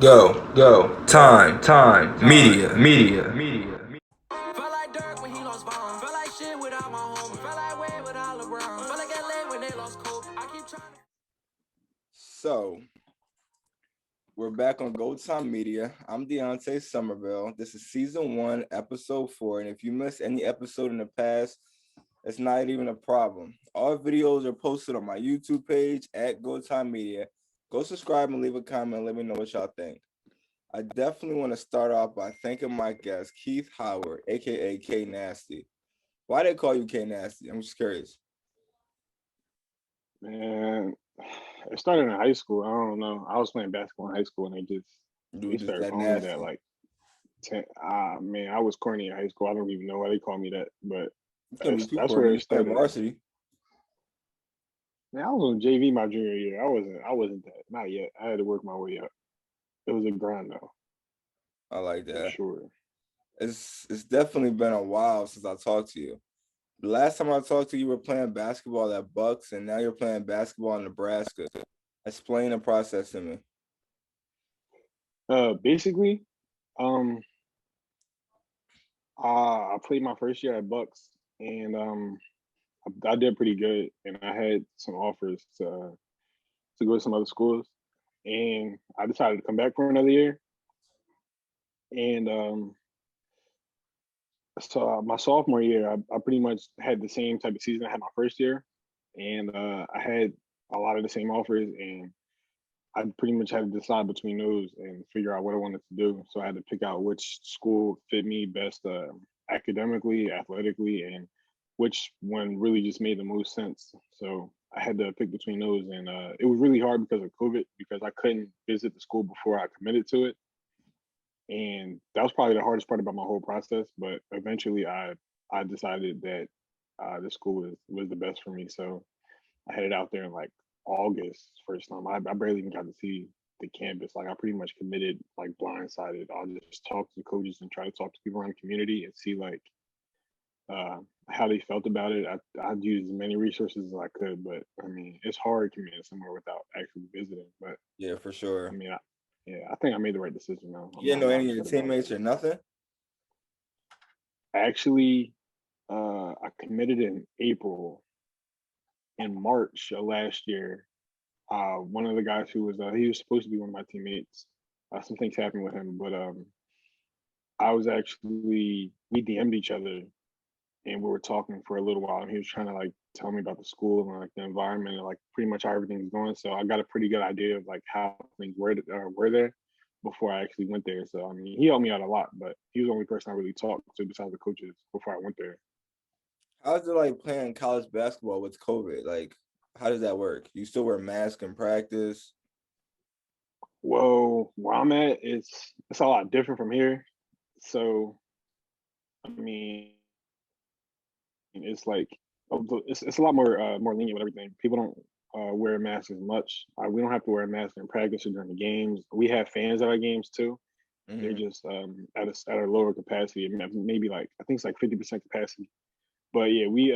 Media. Felt like Dirk when he lost Vaughn. Felt like shit without my home. Felt like Wade without LeBron. Felt like LA when they lost Kobe. I keep trying to. So, we're back on GoTimeMedia. I'm Deontay Somerville. This is season 1, episode 4. And if you missed any episode in the past, it's not even a problem. All videos are posted on my YouTube page at GoTimeMedia. Go subscribe and leave a comment. Let me know what y'all think. I definitely want to start off by thanking my guest, Keith Howard, aka K Nasty. Why they call you K Nasty? I'm just curious. Man, it started in high school. I don't know. I was playing basketball in high school, and You were they just started that calling me nasty. that like 10. Man, I was corny in high school. I don't even know why they call me that, but that's where it started. Varsity. Man, I was on JV my junior year. I wasn't that. Not yet. I had to work my way up. It was a grind though, I like for that. sure. It's definitely been a while since I talked to you. The last time I talked to you, you were playing basketball at Bucks, and now you're playing basketball in Nebraska. Explain the process to me. Basically, um, I played my first year at Bucks, and I did pretty good, and I had some offers to go to some other schools, and I decided to come back for another year. And so my sophomore year, I pretty much had the same type of season I had my first year, and I had a lot of the same offers, and I pretty much had to decide between those and figure out what I wanted to do. So I had to pick out which school fit me best academically, athletically, and which one really just made the most sense. So I had to pick between those, and it was really hard because of COVID because I couldn't visit the school before I committed to it, and that was probably the hardest part about my whole process. But eventually, I decided that the school was the best for me. So I headed out there in like August first time. I barely even got to see the campus. Like I pretty much committed like blindsided. I'll just talk to the coaches and try to talk to people around the community and see like uh, how they felt about it. I'd use as many resources as I could, but I mean it's hard committing somewhere without actually visiting. But Yeah, for I sure. mean, I think I made the right decision now. You I'm didn't not, know I'm not any of your upset about it. teammates or nothing? Actually, I committed in April. In March of last year, one of the guys who was he was supposed to be one of my teammates. Some things happened with him, but I was actually we DM'd each other and we were talking for a little while, and he was trying to like tell me about the school and like the environment and like pretty much how everything's going. So I got a pretty good idea of like how things were there before I actually went there. So I mean, he helped me out a lot, but he was the only person I really talked to besides the coaches before I went there. How's it like playing college basketball with COVID? Like, how does that work? You still wear masks in practice? Well, where I'm at, it's a lot different from here. So I mean, it's like it's a lot more lenient with everything. People don't wear masks as much. We don't have to wear a mask in practice or during the games. We have fans at our games too. They're Mm-hmm. just at a lower capacity, maybe like I think it's like 50% capacity. But yeah, we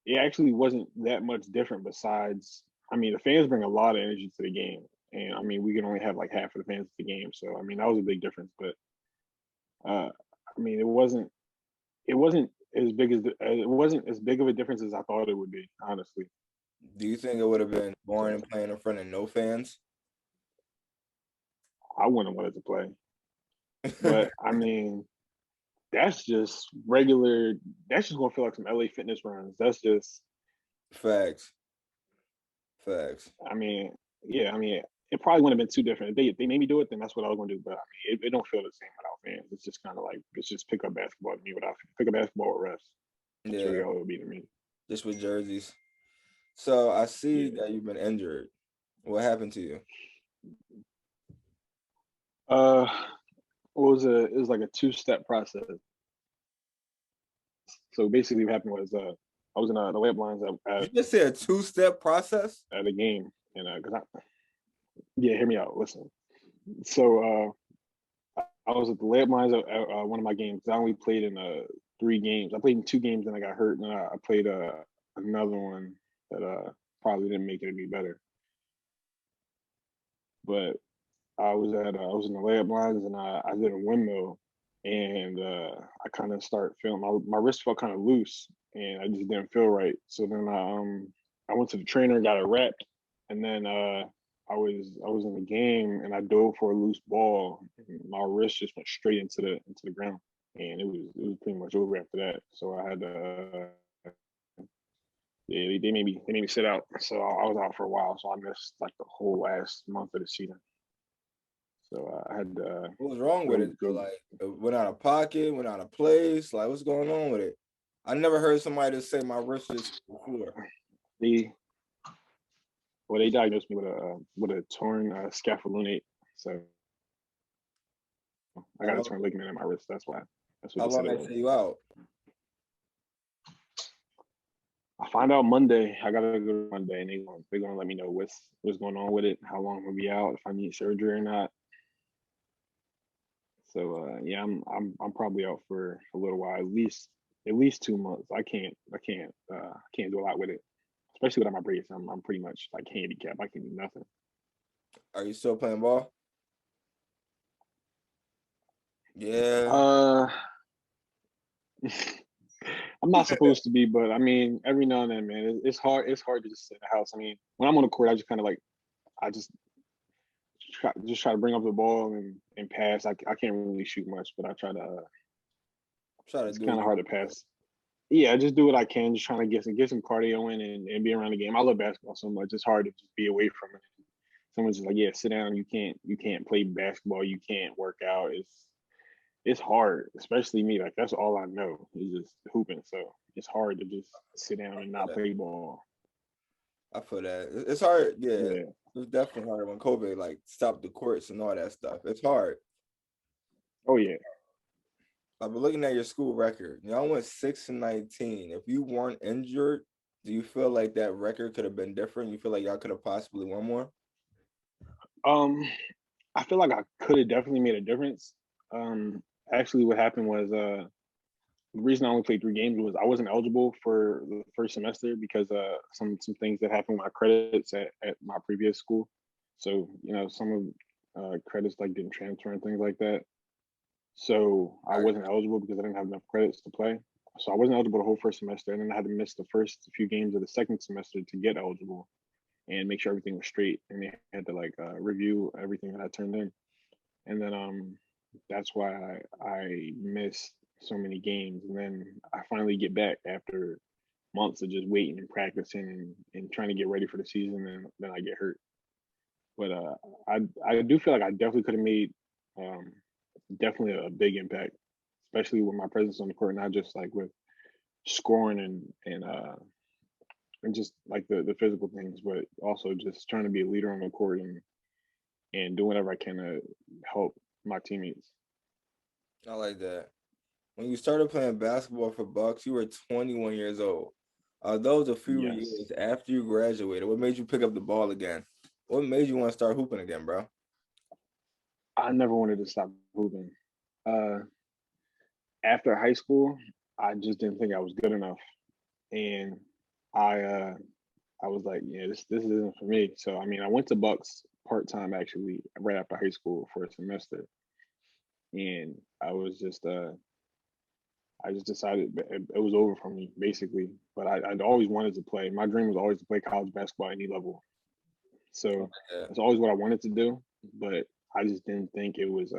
it actually wasn't that much different. Besides, I mean, the fans bring a lot of energy to the game, and I mean, we can only have like half of the fans at the game, so I mean, that was a big difference. But I mean, it wasn't it wasn't as big of a difference as I thought it would be, honestly. Do you think it would have been boring playing in front of no fans? I wouldn't wanted to play, but I mean, that's just regular. That's just gonna feel like some LA fitness runs. That's just, Facts. Facts. I mean, yeah, I mean, it probably wouldn't have been too different. If they made me do it, then that's what I was gonna do. But I mean, it don't feel the same without fans. It's just kind of like it's just pick up basketball to me without pick up basketball with refs. That's really Yeah, all it would be to me. just with jerseys. So I see Yeah. that you've been injured. What happened to you? Uh, it was like a two-step process. So basically, what happened was I was in the layup lines You just said a two-step process? at a game, and because yeah, hear me out. Listen. So I was at the layup lines at one of my games. I only played in 3 games. I played in 2 games, and I got hurt, and I played another one that probably didn't make it any better. But I was in the layup lines and I did a windmill, and I kind of start feeling my wrist felt kind of loose, and I just didn't feel right. So then I went to the trainer, got it wrapped, and then I was in the game and I dove for a loose ball, and my wrist just went straight into the ground, and it was pretty much over after that. So I had to yeah, they made me sit out. So I was out for a while. So I missed like the whole last month of the season. So I had to What was wrong with go it though? go. Like, it went out of pocket, went out of place. Like, what's going on with it? I never heard somebody say my wrist is on the floor. They they diagnosed me with a torn scapholunate. So I How got a long? torn ligament in my wrist. That's why. That's what How they said long it they was. say you out? I find out Monday. I gotta go Monday, and they're gonna let me know what's going on with it, how long I'm gonna be out, if I need surgery or not. So yeah, I'm probably out for a little while, at least 2 months. I can't do a lot with it, especially without my brace. I'm pretty much like handicapped. I can do nothing. Are you still playing ball? Yeah. Uh, I'm not supposed to be, but I mean, every now and then, man, it's hard. It's hard to just sit in the house. I mean, when I'm on the court, I just kind of like I just try to bring up the ball and pass. I can't really shoot much, but I try to. Try to It's do what kind of you hard to pass. Yeah, I just do what I can, just trying to get some cardio in and be around the game. I love basketball so much. It's hard to just be away from it. Someone's just like, yeah, sit down. You can't play basketball. You can't work out. It's hard, especially me. Like that's all I know is just hooping. So it's hard to just sit down and for not that. play ball. I feel that. It's hard. Yeah. Yeah. It's definitely hard when COVID like stopped the courts and all that stuff. It's hard. Oh yeah. I've been looking at your school record. Y'all went 6-19. If you weren't injured, do you feel like that record could have been different? You feel like y'all could have possibly won more? Um, I feel like I could have definitely made a difference. Um, Actually, what happened was the reason I only played 3 games was I wasn't eligible for the first semester because some things that happened with my credits at my previous school. So some of credits like didn't transfer and things like that. So I Right. wasn't eligible because I didn't have enough credits to play. So I wasn't eligible the whole first semester, and then I had to miss the first few games of the second semester to get eligible and make sure everything was straight. And they had to like review everything that I turned in, and then that's why I missed so many games. And then I finally get back after months of just waiting and practicing and trying to get ready for the season, and then I get hurt. But I do feel like I definitely could have made um, definitely a big impact, especially with my presence on the court, not just like with scoring and just like the physical things, but also just trying to be a leader on the court and do whatever I can to help my teammates. I like that. When you started playing basketball for Bucks, you were 21 years old. Those a few Yes, years after you graduated. What made you pick up the ball again? What made you want to start hooping again, bro? I never wanted to stop hooping. Uh, After high school, I just didn't think I was good enough, and I uh, I was like, yeah, this isn't for me. So I mean, I went to Bucks part time actually right after high school for a semester, and I just decided it was over for me basically. But I'd always wanted to play. My dream was always to play college basketball at any level. So Yeah, that's always what I wanted to do. But I just didn't think it was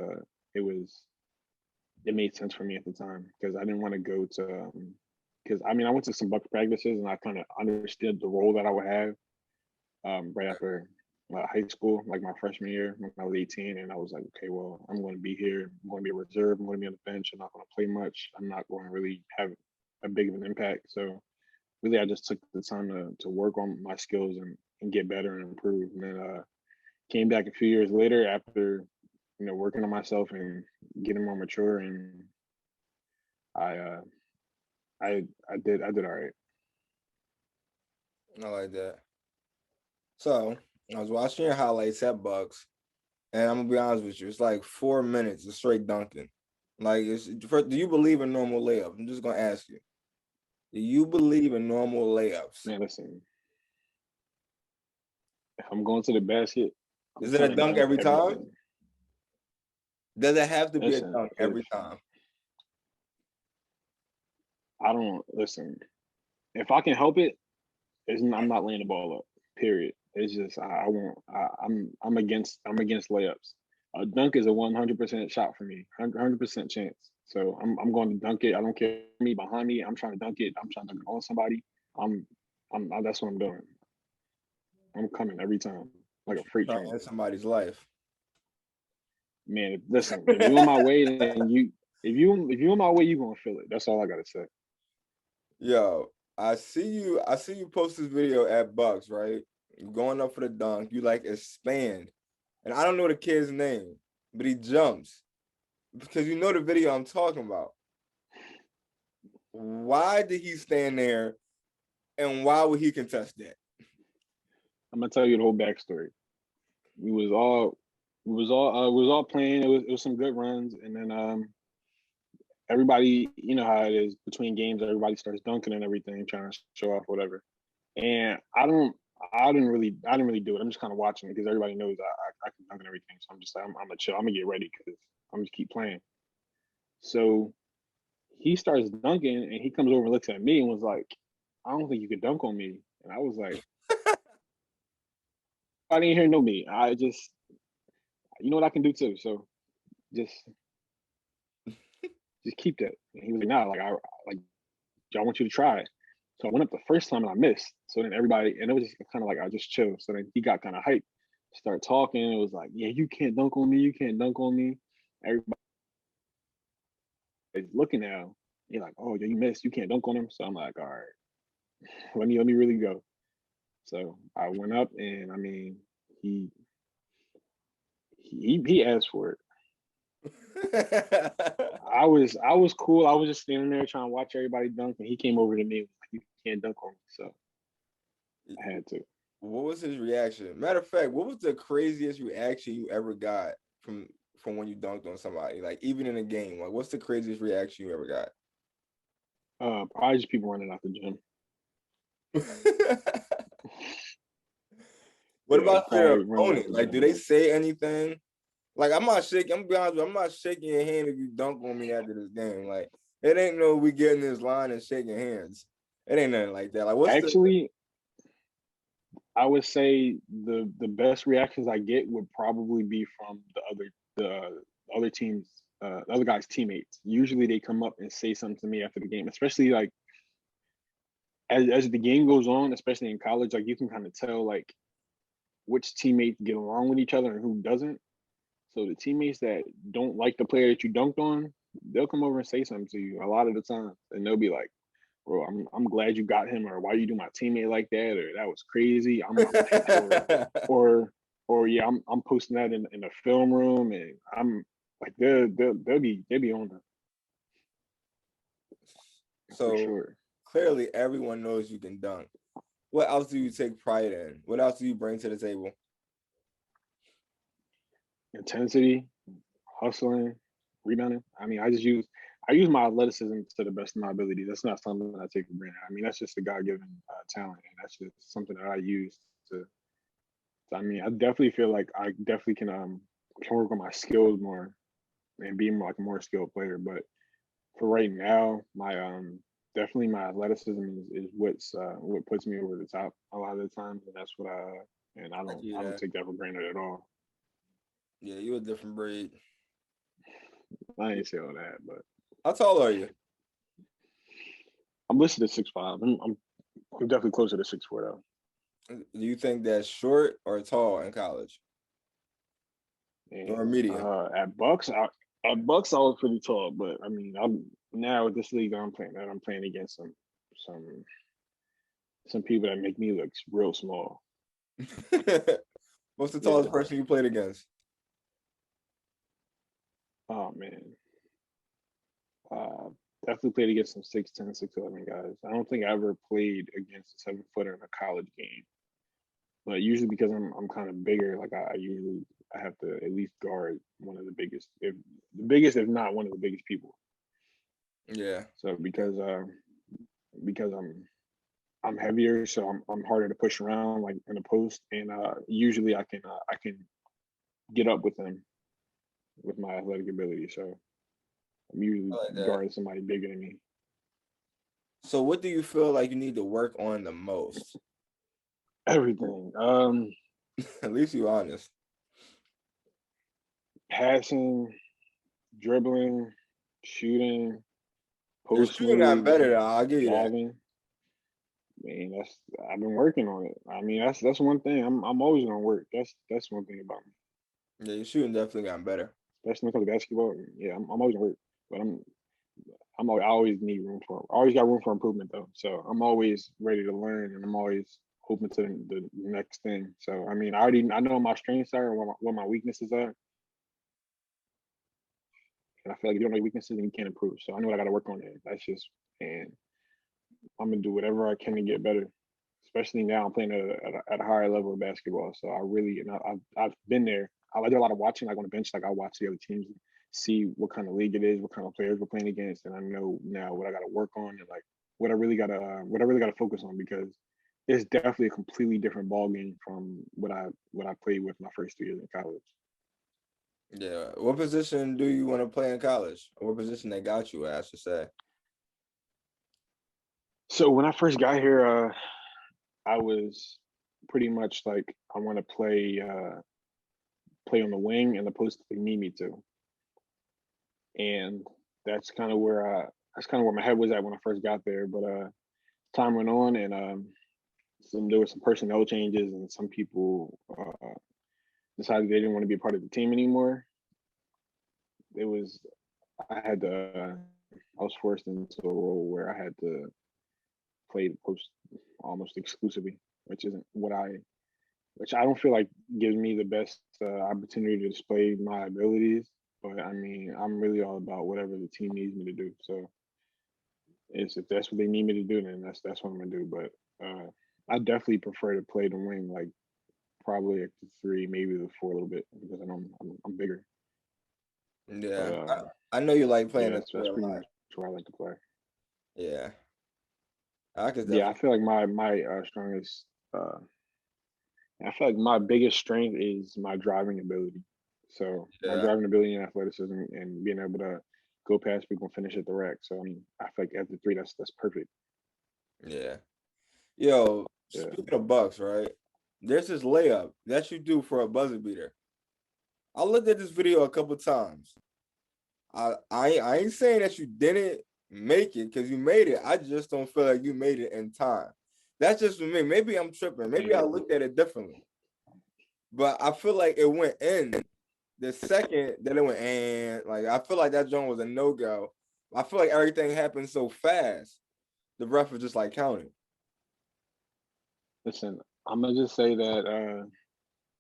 it made sense for me at the time because I didn't want to go to because I mean I went to some Bucks practices and I kind of understood the role that I would have right after high school, like my freshman year when I was 18, and I was like, okay, well, I'm going to be here. I'm going to be a reserve. I'm going to be on the bench. I'm not going to play much. I'm not going to really have a big of an impact. So really, I just took the time to work on my skills and get better and improve. And then came back a few years later after working on myself and getting more mature, and I uh, I did all right. I like that. So I was watching your highlights at Bucks, and I'm gonna be honest with you, it's like 4 minutes of straight dunking. Like, do you believe in normal layups? I'm just gonna ask you. Do you believe in normal layups? Man, listen, if I'm going to the basket, I'm Is it a trying to dunk dunk every time? everything. Does it have to be a Listen, dunk every time? I don't listen. If I can help it, I'm not laying the ball up. Period. It's just I won't. I'm against layups. A dunk is a 100% shot for me. 100% chance. So I'm going to dunk it. I don't care me behind me. I'm trying to dunk it. I'm trying to dunk it on somebody. I'm that's what I'm doing. I'm coming every time like a freight Trying train. to end somebody's life. Man, listen. If you on my way, then if you on my way, you gonna feel it. That's all I gotta say. Yo, I see you post this video at Bucks, right? You're going up for the dunk. You like expand. And I don't know the kid's name, but he jumps. Because you know the video I'm talking about. Why did he stand there and why would he contest that? I'm gonna tell you the whole backstory. We was all playing. It was some good runs, and then everybody, you know how it is between games. Everybody starts dunking and everything, trying to show off whatever. And I didn't really do it. I'm just kind of watching it because everybody knows I can dunk and everything. So I'm just like, I'm gonna chill. I'm gonna get ready because I'm just keep playing. So he starts dunking, and he comes over and looks at me and was like, "I don't think you could dunk on me." And I was like, "I didn't hear no me. I just, you know what I can do too. So just keep that." And he was like, "Nah, like I want you to try it." So I went up the first time and I missed. So then everybody, and it was just kind of like I just chilled. So then he got kind of hyped, start talking. It was like, "Yeah, you can't dunk on me. You can't dunk on me." Everybody's looking now. You're like, "Oh, yeah, you missed. You can't dunk on him." So I'm like, "All right, let me really go." So I went up, and I mean, he he asked for it. I was cool. I was just standing there trying to watch everybody dunk, and he came over to me and was like, "You can't dunk on me." So I had to. What was his reaction? Matter of fact, what was the craziest reaction you ever got from when you dunked on somebody? Like even in a game, like what's the craziest reaction you ever got? Probably just people running out the gym. What Yeah, about for your probably running out opponent? the Like, do gym. they say anything? Like, I'm not shaking. I'm gonna be honest with you, I'm not shaking your hand if you dunk on me after this game. Like, it ain't no we get in this line and shaking hands. It ain't nothing like that. Like, what's the Actually, I would say the best reactions I get would probably be from the other teams, the other guys' teammates. Usually, they come up and say something to me after the game, especially like as the game goes on, especially in college. Like you can kind of tell like which teammates get along with each other and who doesn't. So the teammates that don't like the player that you dunked on, they'll come over and say something to you a lot of the time, and they'll be like, "Bro, I'm glad you got him," or "Why you do my teammate like that?" or "That was crazy." Or yeah, I'm posting that in the film room, and I'm like, they'll be on them for so sure. clearly everyone knows you can dunk. What else do you take pride in? What else do you bring to the table? Intensity, hustling, rebounding. I mean, I use my athleticism to the best of my ability. That's not something that I take for granted. I mean, that's just a God given talent, and that's just something that I use to. I mean, I definitely feel like I definitely can work on my skills more and be more like a more skilled player. But for right now, my definitely my athleticism is what puts me over the top a lot of the times, and that's what I I don't do I don't that. take that for granted at all. Yeah, you're a different breed. I ain't say all that, but How tall are you? I'm listed at 6'5". I'm definitely closer to 6'4" though. Do you think that's short or tall in college or And medium? at Bucks I was pretty tall, but I mean I'm now with this league that I'm playing against some some people that make me look real small. What's the tallest Yeah. person you played against? Oh man. Uh, Definitely played against some 6'10", 6'11" guys. I don't think I ever played against a 7-footer in a college game. But usually because I'm kind of bigger, like I have to at least guard one of the biggest, if not one of the biggest people. Yeah. So because I'm heavier, so I'm harder to push around like in the post, and usually I can get up with them with my my athletic ability. So I'm usually I like that. guarding somebody bigger than me. So what do you feel like you need to work on the most? Everything. At least you honest. Passing, dribbling, shooting, Your post shooting got moves, better though. I'll give you that. driving. Man, that's I've been working on it. I mean, that's one thing. I'm always gonna work. That's one thing about me. Yeah, your shooting definitely got better. Especially when it comes to basketball. Yeah, I'm always gonna work. But I always need room for. I always got room for improvement though. So I'm always ready to learn, and I'm always open to the next thing. So I mean, I know what my strengths are and what my weaknesses are, and I feel like if you don't know your weaknesses, then you can't improve. So I know what I got to work on there. That's just and I'm gonna do whatever I can to get better. Especially now, I'm playing at a higher level of basketball. So I really, and I've been there. I do a lot of watching, like on the bench, like I watch the other teams, see what kind of league it is, what kind of players we're playing against, and I know now what I got to work on and like what I really got to focus on because it's definitely a completely different ball game from what I played with my first 2 years in college. Yeah. What position do you want to play in college? Or what position they got you at, I should say? So when I first got here, I was pretty much like I want to play on the wing and the post if they need me to. And that's kind of where my head was at when I first got there. But time went on, and there were some personnel changes, and some people decided they didn't want to be a part of the team anymore. It was I was forced into a role where I had to play the post almost exclusively, which I don't feel like gives me the best opportunity to display my abilities. But I mean, I'm really all about whatever the team needs me to do. So if that's what they need me to do, then that's what I'm gonna do. But I definitely prefer to play the wing, like probably at the three, maybe the four a little bit because I know I'm bigger. But Yeah. I know you like yeah, playing the three that's a pretty lot. much where I like to play. Yeah. I could Yeah, I definitely. feel like my strongest. I feel like my biggest strength is my driving ability. So my Yeah. driving ability and athleticism and being able to go past people and finish at the rack. So I mean, I feel like at the three, that's perfect. Yeah. Yo, Yeah. speaking of Bucks, right? There's this layup that you do for a buzzer beater. I looked at this video a couple times. I ain't saying that you didn't make it because you made it. I just don't feel like you made it in time. That's just for me. Maybe I'm tripping. Maybe I Yeah. looked at it differently. But I feel like it went in the second that it went and like I feel like that joint was a no-go. I feel like everything happened so fast. The ref was just like counting. Listen, I'm gonna just say that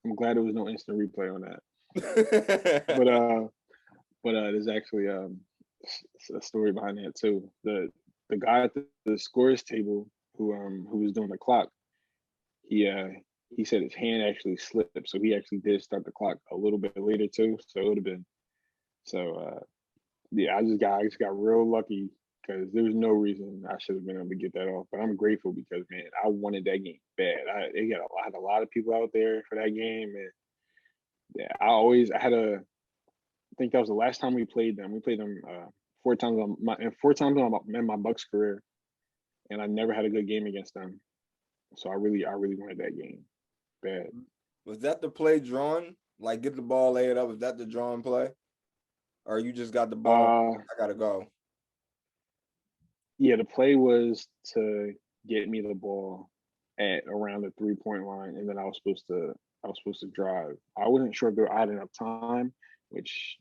I'm glad there was no instant replay on that. But there's actually a story behind that too. The guy at the scores table who was doing the clock, he uh he said his hand actually slipped, so he actually did start the clock a little bit later too. So it would have been so yeah, I just got real lucky because there was no reason I should have been able to get that off. But I'm grateful because man, I wanted that game bad. I had a lot of people out there for that game, and yeah, I had a I think that was the last time we played them. We played them four times in my Bucks career, and I never had a good game against them. So I really wanted that game bad. Was that the play drawn? Like get the ball, lay it up. Was that the drawn play? Or you just got the ball? Uh, I gotta go. yeah, the play was to get me the ball at around the 3 point line, and then I was supposed to drive. I wasn't sure if I had enough time, which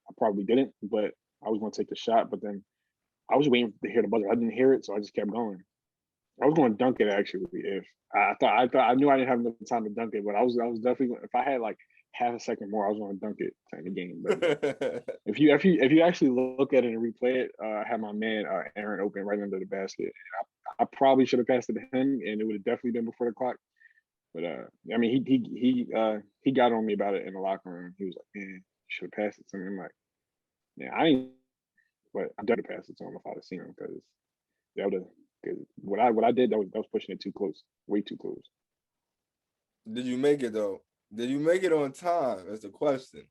I probably didn't, but I was going to take the shot. But then I was waiting to hear the buzzer. I didn't hear it, so I just kept going. I was going to dunk it actually. If I knew I didn't have enough time to dunk it, but I was definitely if I had like half a second more, I was going to dunk it to end the game. But if you actually look at it and replay it, I had my man Aaron open right under the basket. I probably should have passed it to him, and it would have definitely been before the clock. But I mean, he got on me about it in the locker room. He was like, "Man, you should have passed it to me." I'm like, "Yeah, I ain't," but I definitely passed it to him if I'd have seen him because that would have. Because what I did that was pushing it too close, way too close. Did you make it though? Did you make it on time? That's the question.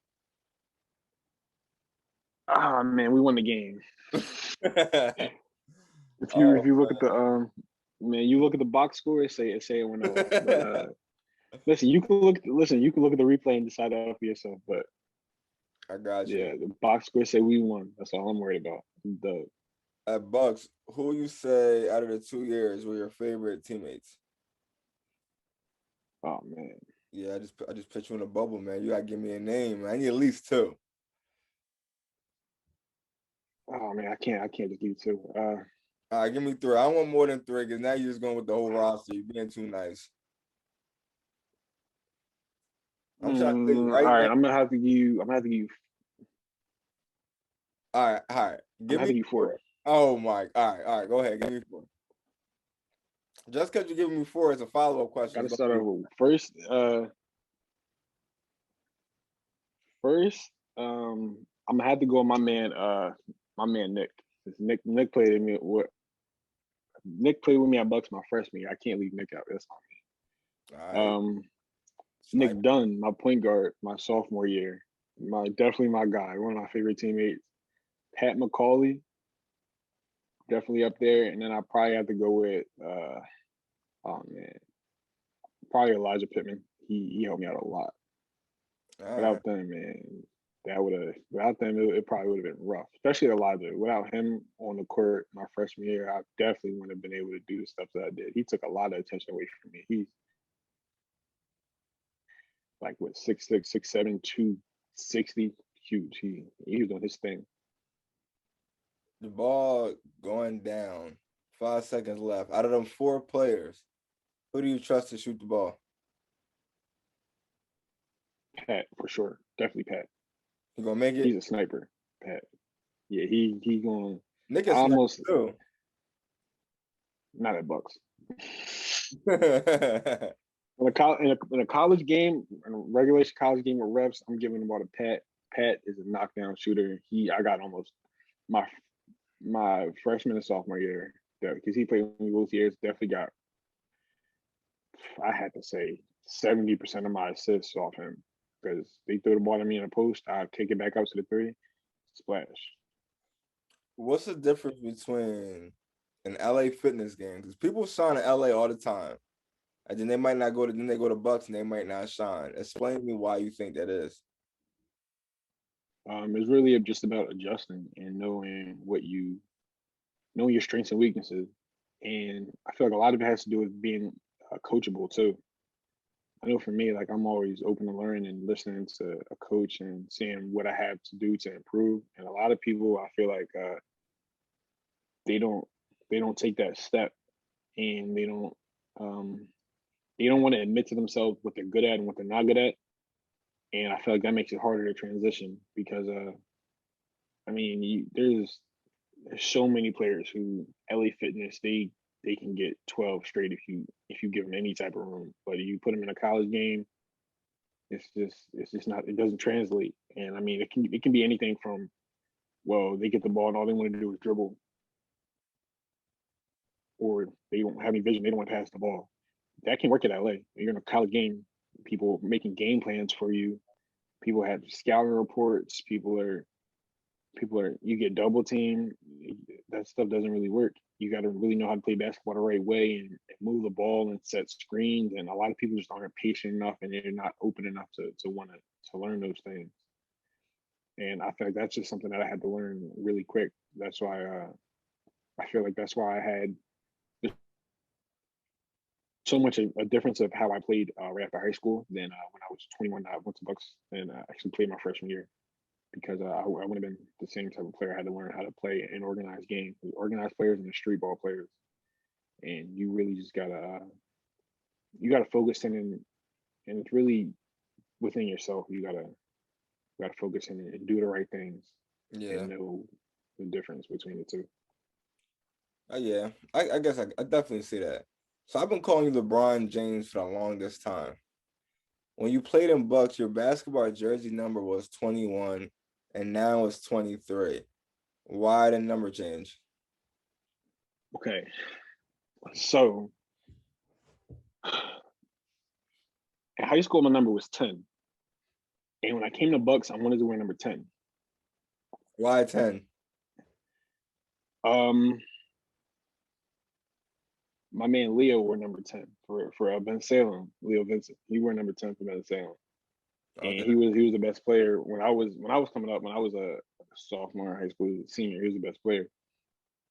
Ah man, we won the game. If you Oh, if you look at the man, you look at the box score, it went 0. But listen, you can look at the replay and decide that for yourself. But I got you. yeah, the box score say we won. That's all I'm worried about. The At Bucks, who you say out of the 2 years were your favorite teammates? oh man. Yeah, I just put you in a bubble, man. You gotta give me a name. I need at least two. Oh man, I can't just give you two. All right, give me three. I want more than three because now you're just going with the whole roster. You're being too nice. I'm trying to tell you All right right, now. I'm gonna have to give you All right. I'm Give gonna have me to give you four. four. Oh my. All right. Go ahead. Give me four. Just because you're giving me four is a follow-up question. Gotta It's start gonna be over. First, I'm gonna have to go with my man Nick. Nick played with me at Bucks my freshman year. I can't leave Nick out. That's all on right. me. Sniper. Nick Dunn, my point guard, my sophomore year. Definitely my guy, one of my favorite teammates. Pat McCauley, definitely up there. And then I probably have to go with oh man, probably Elijah Pittman. He helped me out a lot. All right. Without them, man, without them it probably would have been rough. Especially Elijah. Without him on the court my freshman year, I definitely wouldn't have been able to do the stuff that I did. He took a lot of attention away from me. He's like what 6'6", 6'7", 260, huge. He was doing his thing. The ball going down. 5 seconds left. Out of them four players, who do you trust to shoot the ball? Pat for sure, definitely Pat. You gonna make He's it? a sniper, Pat. Yeah, he going Nick is sniper almost too. not at Bucks. All In a college game, in a regulation college game with reps, I'm giving the ball to Pat. Pat is a knockdown shooter. I got almost my freshman and sophomore year because he played with me both years. Definitely got I had to say 70% of my assists off him because they throw the ball to me in a post. I take it back up to the three, splash. What's the difference between an LA fitness game? Because people shine in LA all the time. And then they might not go to then they go to Bucks and they might not shine. Explain to me why you think that is. It's really just about adjusting and knowing your strengths and weaknesses. And I feel like a lot of it has to do with being coachable too. I know for me, like I'm always open to learn and listening to a coach and seeing what I have to do to improve. And a lot of people, I feel like they don't they don't take that step and um, they don't want to admit to themselves what they're good at and what they're not good at. And I feel like that makes it harder to transition because I mean there's so many players who LA Fitness they can get 12 straight if you give them any type of room. But you put them in a college game, it's just not it doesn't translate. And I mean it can be anything from well they get the ball and all they want to do is dribble, or they don't have any vision, they don't want to pass the ball. That can work at LA. You're in a college game, people making game plans for you. People have scouting reports. People are you get double team. That stuff doesn't really work. You got to really know how to play basketball the right way and move the ball and set screens. And a lot of people just aren't patient enough and they're not open enough to want to learn those things. And I feel like that's just something that I had to learn really quick. That's why I feel like that's why I had so much a difference of how I played right after high school than when I was 21. I went to Bucks and actually played my freshman year because I would have been the same type of player. I had to learn how to play an organized game, with organized players and the street ball players. And you really just gotta focus in and it's really within yourself. You gotta focus in and do the right things Yeah. and know the difference between the two. Yeah. I guess I definitely see that. So I've been calling you LeBron James for the longest time. When you played in Bucks, your basketball jersey number was 21 and now it's 23. Why the number change? Okay, so In high school, my number was 10. And when I came to Bucks, I wanted to wear number 10. Why 10? My man Leo wore number 10 for Ben Salem. Leo Vincent. He wore number 10 for Ben Salem. Okay. And he was the best player when I was coming up. When I was a sophomore in high school, senior, he was the best player.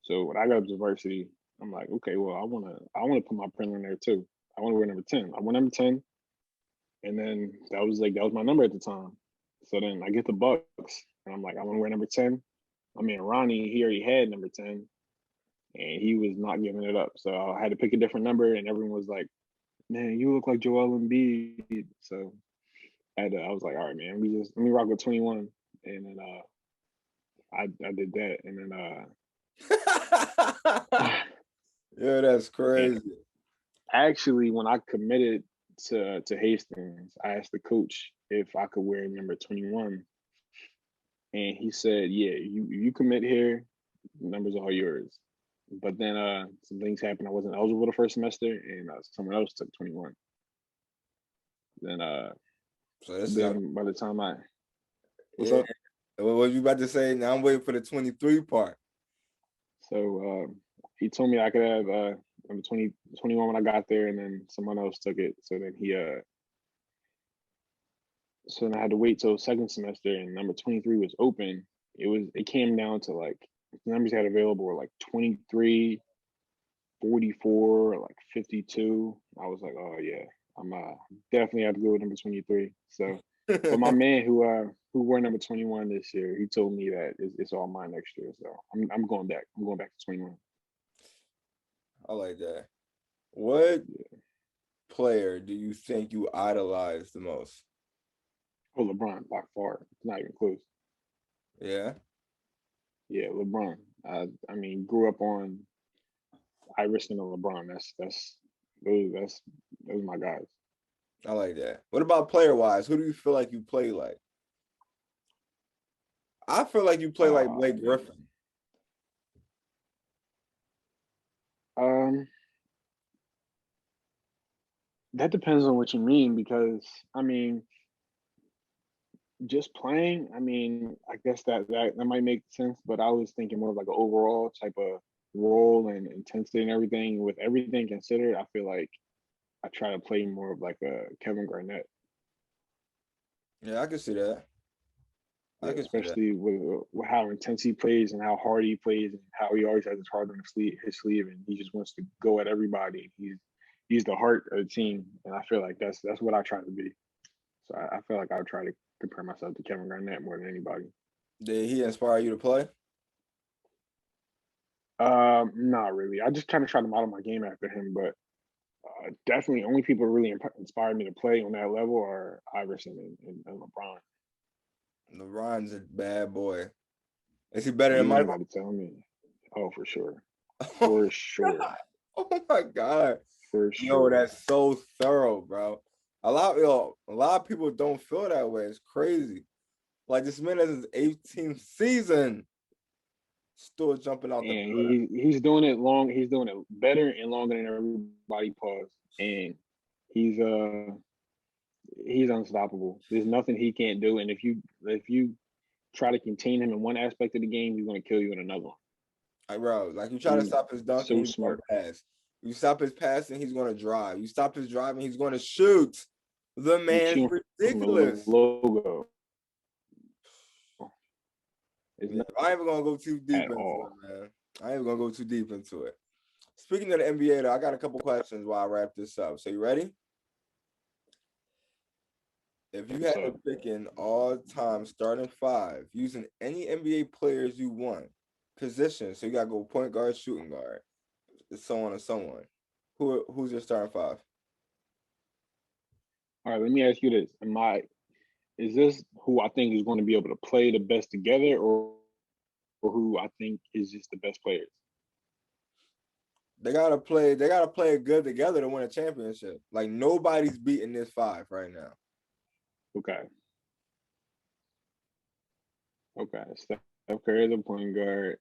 So when I got up to varsity, I'm like, okay, well, I wanna put my print on there too. I want to wear number 10. I wore number 10, and then that was my number at the time. So then I get the Bucks, and I'm like, I want to wear number 10. I mean, Ronnie, he already had number 10, and he was not giving it up. So I had to pick a different number, and everyone was like, man, you look like Joel Embiid. So I was like, all right, man, let me rock with 21. And then I did that. And then Yeah, that's crazy. actually, when I committed to Hastings, I asked the coach if I could wear number 21. And he said, yeah, you commit here, the number's all yours. But then some things happened. I wasn't eligible the first semester, and someone else took 21. Then So this then by the time what's yeah. up? What was you about to say? Now I'm waiting for the 23 part. So he told me I could have number 21 when I got there, and then someone else took it. So then so then I had to wait till second semester, and number 23 was open. It came down to like the numbers I had available were like 23, 44, like 52. I was like, oh yeah, I'm definitely have to go with number 23. So, but my man who wore number 21 this year, he told me that it's all mine next year. So I'm going back. I'm going back to 21. I like that. What player do you think you idolize the most? Oh, LeBron by far. It's not even close. Yeah. Yeah, LeBron. I mean, grew up on Iverson and LeBron. Those my guys. I like that. What about player wise? Who do you feel like you play like? I feel like you play like Blake Griffin. That depends on what you mean, because I mean, just playing, I mean, I guess that might make sense, but I was thinking more of like an overall type of role and intensity and everything. With everything considered, I feel like I try to play more of like a Kevin Garnett. Yeah, I can see that. Yeah, especially with how intense he plays and how hard he plays and how he always has his heart on his sleeve, and he just wants to go at everybody. He's the heart of the team, and I feel like that's what I try to be. So I feel like I would try to compare myself to Kevin Garnett more than anybody. Did he inspire you to play? Not really. I just kind of try to model my game after him, but definitely only people who really inspired me to play on that level are Iverson and LeBron. LeBron's a bad boy. Is he better than You ain't Michael? got to tell me. Oh, for sure. Oh For my sure. God. Oh my God. For Yo, sure. that's so thorough, bro. A lot of people don't feel that way. It's crazy. Like this man is his 18th season, still jumping out the And he's doing it long. He's doing it better and longer than everybody paused. And he's unstoppable. There's nothing he can't do. And if you try to contain him in one aspect of the game, he's going to kill you in another one. Like, bro, like you try to stop his dunking, so he's going smart. to pass. You stop his passing, he's going to drive. You stop his driving, he's going to shoot. The man's ridiculous. Logo. Yeah, I ain't even gonna go too deep into all. it, man. I ain't even gonna go too deep into it. Speaking of the NBA, though, I got a couple questions while I wrap this up. So you ready? If you had to pick an all-time starting five using any NBA players you want, position, so you gotta go point guard, shooting guard, so on and so on. Who's your starting five? All right, let me ask you this: is this who I think is going to be able to play the best together, or who I think is just the best players? They gotta play good together to win a championship. Like nobody's beating this five right now. Okay. Steph Curry is a point guard.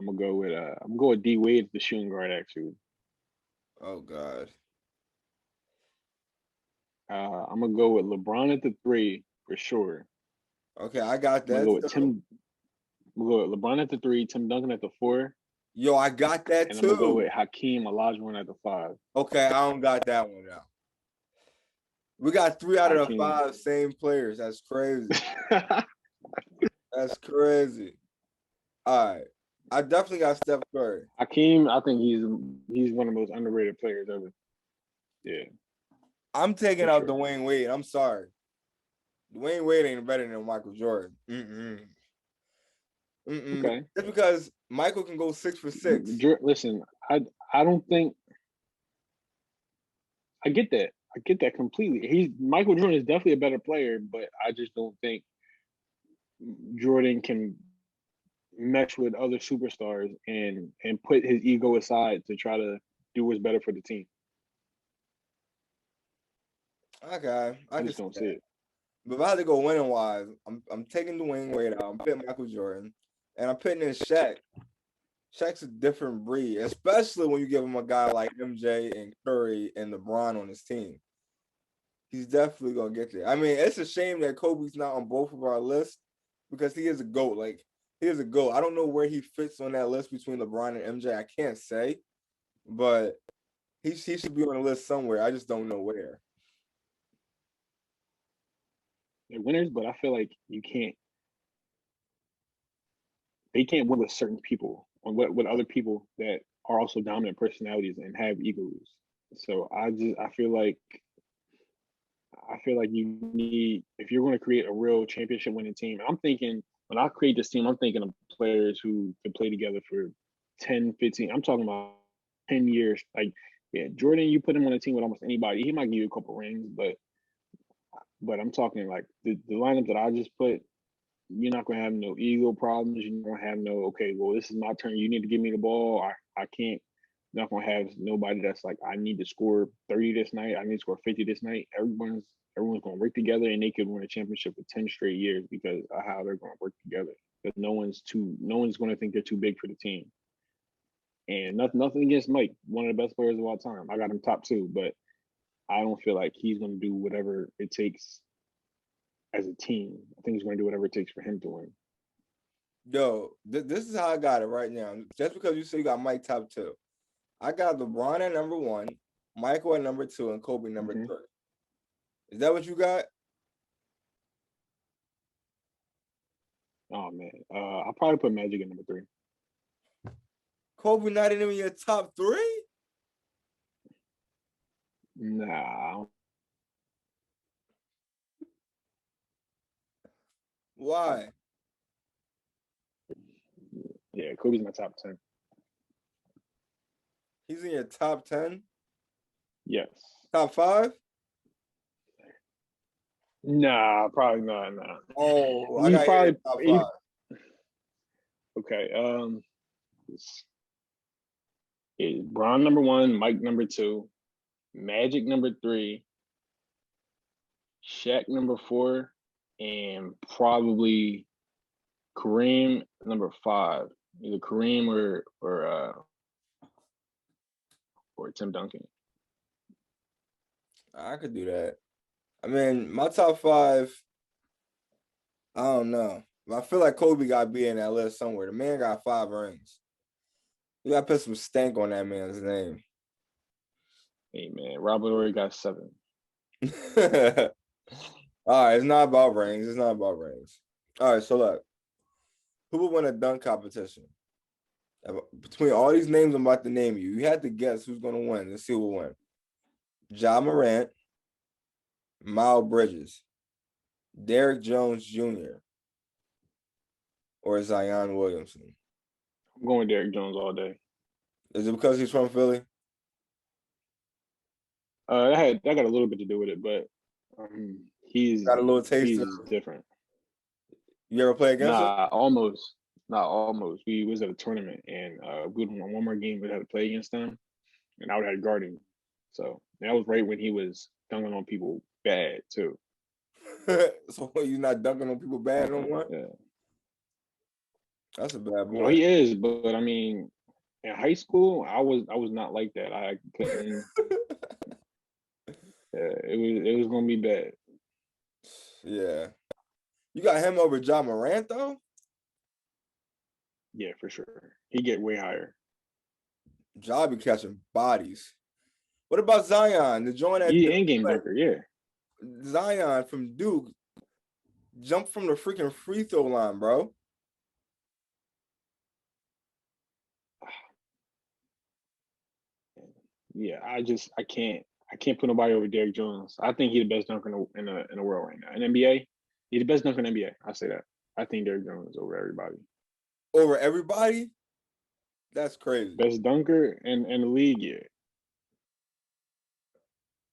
I'm gonna go with D Wade, the shooting guard, actually. Oh God. I'm gonna go with LeBron at the 3 for sure. Okay, I got I'm gonna that go with too. Tim. I'm gonna go with LeBron at the 3, Tim Duncan at the 4, Yo, I got that and I'm gonna go too. with Hakeem Olajuwon at the 5. Okay, I don't got that one now. We got 3 out of the Hakeem. 5 same players. That's crazy. That's crazy. All right. I definitely got Steph Curry. Hakeem, I think he's one of the most underrated players ever. Yeah. I'm taking For out sure. Dwayne Wade. I'm sorry. Dwayne Wade ain't better than Michael Jordan. Okay. Just because Michael can go 6 for 6. Listen, I don't think I get that. I get that completely. Michael Jordan is definitely a better player, but I just don't think Jordan can mesh with other superstars and put his ego aside to try to do what's better for the team. Okay, I I can just see don't see that. it. But if I had to go winning wise, I'm taking Dwayne Wade out. I'm putting Michael Jordan, and I'm putting in Shaq. Shaq's a different breed, especially when you give him a guy like MJ and Curry and LeBron on his team. He's definitely gonna get there. I mean, it's a shame that Kobe's not on both of our lists because he is a GOAT. Like, he is a GOAT. I don't know where he fits on that list between LeBron and MJ. I can't say, but he should be on the list somewhere. I just don't know where. They're winners, but I feel like they can't win with certain people or with other people that are also dominant personalities and have egos. So I feel like you need, if you're going to create a real championship winning team. I'm thinking, when I create this team, I'm thinking of players who can play together for 10, 15. I'm talking about 10 years. Like, yeah, Jordan, you put him on a team with almost anybody, he might give you a couple rings, but I'm talking like the lineup that I just put. You're not gonna have no ego problems. You're not gonna have no, okay, well, this is my turn. You need to give me the ball. I can't. You're not gonna have nobody that's like, I need to score 30 this night. I need to score 50 this night. Everyone's gonna work together, and they could win a championship for 10 straight years because of how they're gonna work together. Because no one's gonna think they're too big for the team. And nothing against Mike, one of the best players of all time. I got him top 2, but I don't feel like he's gonna do whatever it takes as a team. I think he's going to do whatever it takes for him to win. Yo, this is how I got it right now. Just because you say you got Mike top 2, I got LeBron at number 1, Michael at number 2, and Kobe number 3. Is that what you got? Oh man, I'll probably put Magic at number 3. Kobe not even in your top 3? Nah. Why? Yeah, Kobe's my top 10. He's in your top 10? Yes. Top 5? Nah, probably not. Nah. Oh, I He got probably top 5. Okay. Is Bron number 1, Mike number 2, Magic number 3, Shaq number 4, and probably Kareem number 5. Either Kareem or Tim Duncan. I could do that. I mean, my top 5, I don't know. I feel like Kobe got to be in that list somewhere. The man got 5 rings. You got to put some stank on that man's name. Hey man, Robert Horry got 7. All right, it's not about rings. It's not about rings. All right, so look. Who would win a dunk competition? Between all these names I'm about to name you, you had to guess who's going to win. Let's see who will win. Ja Morant, Miles Bridges, Derrick Jones Jr., or Zion Williamson. I'm going Derrick Jones all day. Is it because he's from Philly? That got a little bit to do with it, but he's Got a little taste he's of. different. You ever play against him? Not almost. We was at a tournament and we won one more game. We had to play against them, and I would have guarding. So that was right when he was dunking on people bad too. So you're not dunking on people bad no more? Yeah, That's a bad no, boy. he is. But I mean, in high school, I was not like that. I couldn't. it was gonna be bad. Yeah. You got him over Ja Morant, though? Yeah, for sure. He get way higher. Ja be catching bodies. What about Zion? The joint at He in-game dunker, yeah. Zion from Duke jumped from the freaking free throw line, bro. Yeah, I can't put nobody over Derrick Jones. I think he's the best dunker in the world right now. In NBA, he's the best dunker in NBA. I say that. I think Derrick Jones is over everybody. Over everybody? That's crazy. Best dunker in the league, yeah.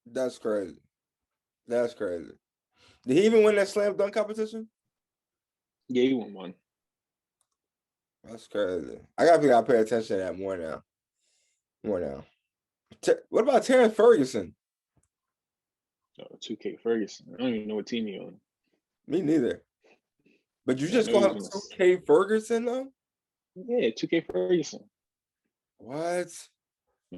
That's crazy. That's crazy. Did he even win that slam dunk competition? Yeah, he won one. That's crazy. I gotta pay attention to that more now. What about Terrence Ferguson? 2K Ferguson. I don't even know what team he on. Me neither. But you Yeah, I just know call he him was 2K Ferguson, though? Yeah, 2K Ferguson. What?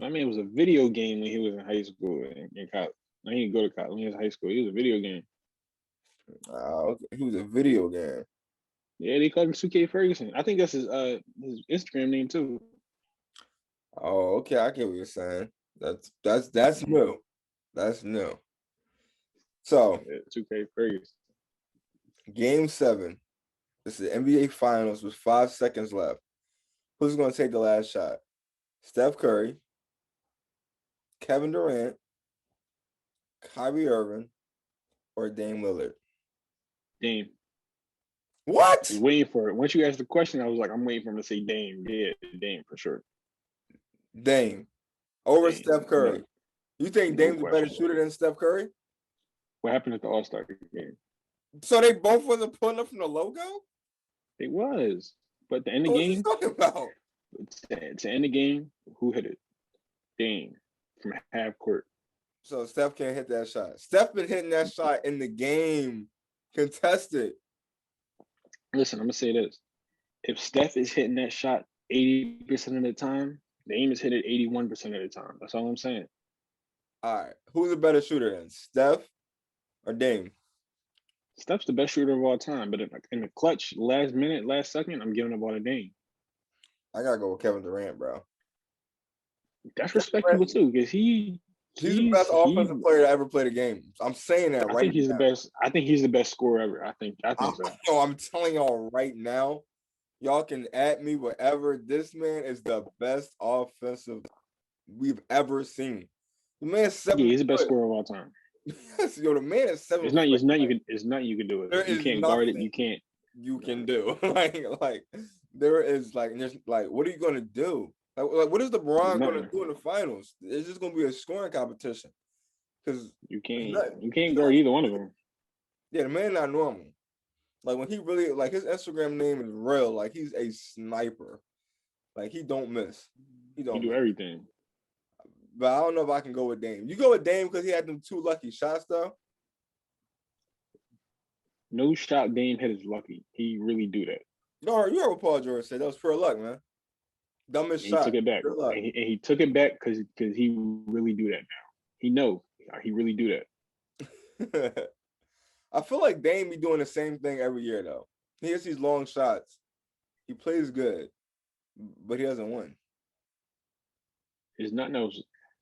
I mean, it was a video game when he was in high school and in college. I didn't go to college when he was in high school. He was a video game. Okay. He was a video game. Yeah, they called him 2K Ferguson. I think that's his Instagram name too. Oh, okay. I get what you're saying. That's new. That's new. So, Yeah, 2K Ferguson. Game 7. This is the NBA Finals with 5 seconds left. Who's going to take the last shot? Steph Curry, Kevin Durant, Kyrie Irving, or Dame Lillard? Dame. What? I was waiting for it. Once you asked the question, I was like, I'm waiting for him to say Dame. Yeah, Dame for sure. Dame over Dame. Steph Curry. No, You think no Dame's a better question. shooter than Steph Curry? What happened at the All-Star game? So they both wasn't pulling up from the logo? It was. But at the end of What the are you game, talking about? to end the game, who hit it? Dame from half court. So Steph can't hit that shot. Steph been hitting that shot in the game, contested. Listen, I'm gonna say this: if Steph is hitting that shot 80% of the time, Dame is hitting it 81% of the time. That's all I'm saying. All right. Who's a better shooter then? Steph or Dame? Steph's the best shooter of all time, but in the clutch, last minute, last second, I'm giving up all the Dame. I gotta go with Kevin Durant, bro. That's respectable too, because He's the best offensive player to ever play the game. I'm saying that I right think he's now. the best. I think he's the best scorer ever. I think so. Yo, I'm telling y'all right now, y'all can at me whatever. This man is the best offensive we've ever seen. The man is 7 Yeah, he's the best foot. scorer of all time. Yes, yo, the man is 7 It's foot. nothing you can do it. There You is can't guard it. nothing You can't. you can do. like there is there's what are you gonna do? Like what is LeBron gonna do in the finals? It's just gonna be a scoring competition. Because you can't guard either one of them. Yeah, the man not normal. Like when he really his Instagram name is real. Like he's a sniper. Like he don't miss. He don't do miss. everything. But I don't know if I can go with Dame. You go with Dame because he had them 2 lucky shots though. No shot Dame hit is lucky. He really do that. No, you heard what Paul George said. That was pure luck, man. Dumbest He shot. took it back. And he took it back because he really do that now. He know he really do that. I feel like Dame be doing the same thing every year though. He hits these long shots. He plays good, but he doesn't win. There's nothing else.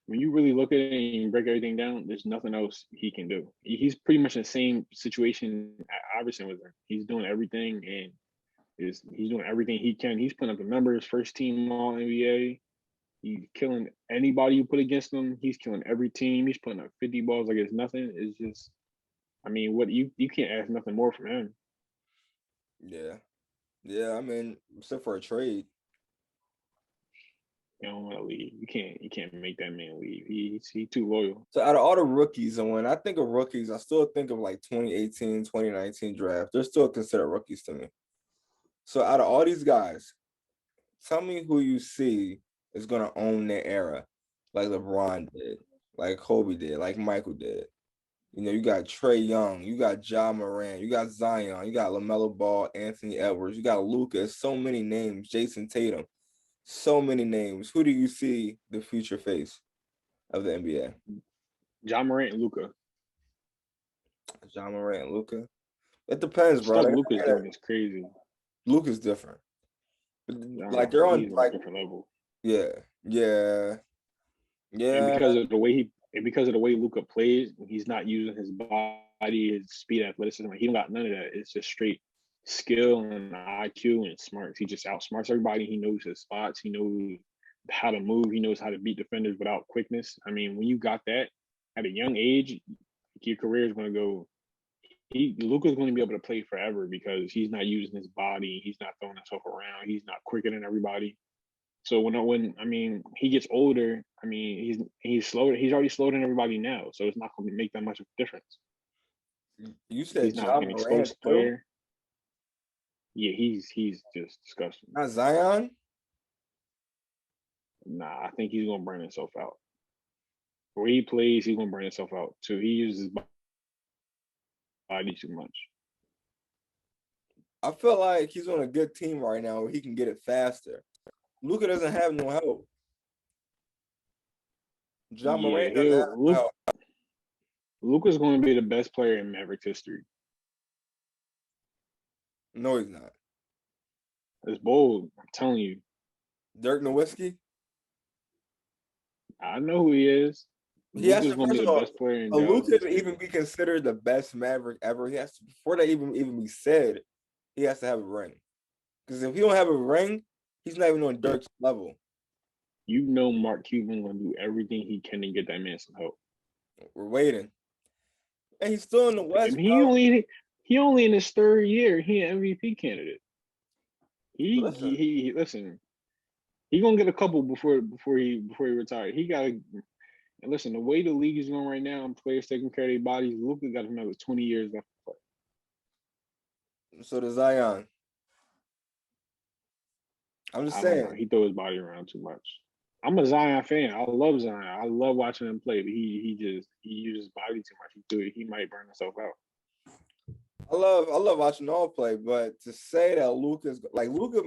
When you really look at it and you break everything down, there's nothing else he can do. He's pretty much in the same situation Iverson was in. He's doing everything and he's doing everything he can. He's putting up the numbers, first team all NBA. He's killing anybody you put against him. He's killing every team. He's putting up 50 balls like it's nothing. It's just, I mean, what you can't ask nothing more from him. Yeah. I mean, except for a trade. You don't want to leave. You can't make that man leave. He's too loyal. So out of all the rookies, and when I think of rookies, I still think of 2018, 2019 draft. They're still considered rookies to me. So out of all these guys, tell me who you see is gonna own their era, like LeBron did, like Kobe did, like Michael did. You got Trae Young, you got Ja Morant, you got Zion, you got LaMelo Ball, Anthony Edwards, you got Lucas, so many names, Jason Tatum, so many names. Who do you see the future face of the NBA? John Morant and Luka. John Morant and Luka. It depends, bro. Stuff Luka's doing is crazy. Luka's different. Like they're on He's on like a different level. yeah. And because of the way Luka plays, he's not using his body, his speed, athleticism. He don't got none of that. It's just straight skill and IQ and smarts. He just outsmarts everybody. He knows his spots. He knows how to move. He knows how to beat defenders without quickness. I mean, when you got that at a young age, your career is going to go. Luka's going to be able to play forever because he's not using his body. He's not throwing himself around. He's not quicker than everybody. So when he gets older, I mean he's slower. He's already slower than everybody now. So it's not going to make that much of a difference. You said He's not John an Morant explosive too? player. Yeah, he's just disgusting. Not Zion? Nah, I think he's gonna burn himself out. Where he plays, he's gonna burn himself out too. He uses his body too much. I feel like he's on a good team right now where he can get it faster. Luka doesn't have no help. John Yeah, Morant doesn't have no help. Luka's going to be the best player in Mavericks history. No, he's not. It's bold. I'm telling you. Dirk Nowitzki? I know who he is. He has Luka's to, going first to of be the all, best player in Luka to history. even be considered the best Maverick ever, he has to, before that even be said, he has to have a ring. Because if he don't have a ring, he's not even on Dirk's level. You know Mark Cuban going to do everything he can to get that man some help. We're waiting. And he's still in the West, And bro. he only in his third year. He an MVP candidate. Listen. Listen. He gonna get a couple before he retired. He got to. And listen, the way the league is going right now, and players taking care of their bodies, Luka got another 20 years left to play. So does Zion. I'm just I don't saying. know. He throws his body around too much. I'm a Zion fan. I love Zion. I love watching him play, but he uses his body too much. He might burn himself out. I love watching all play, but to say that Luka's like Luka,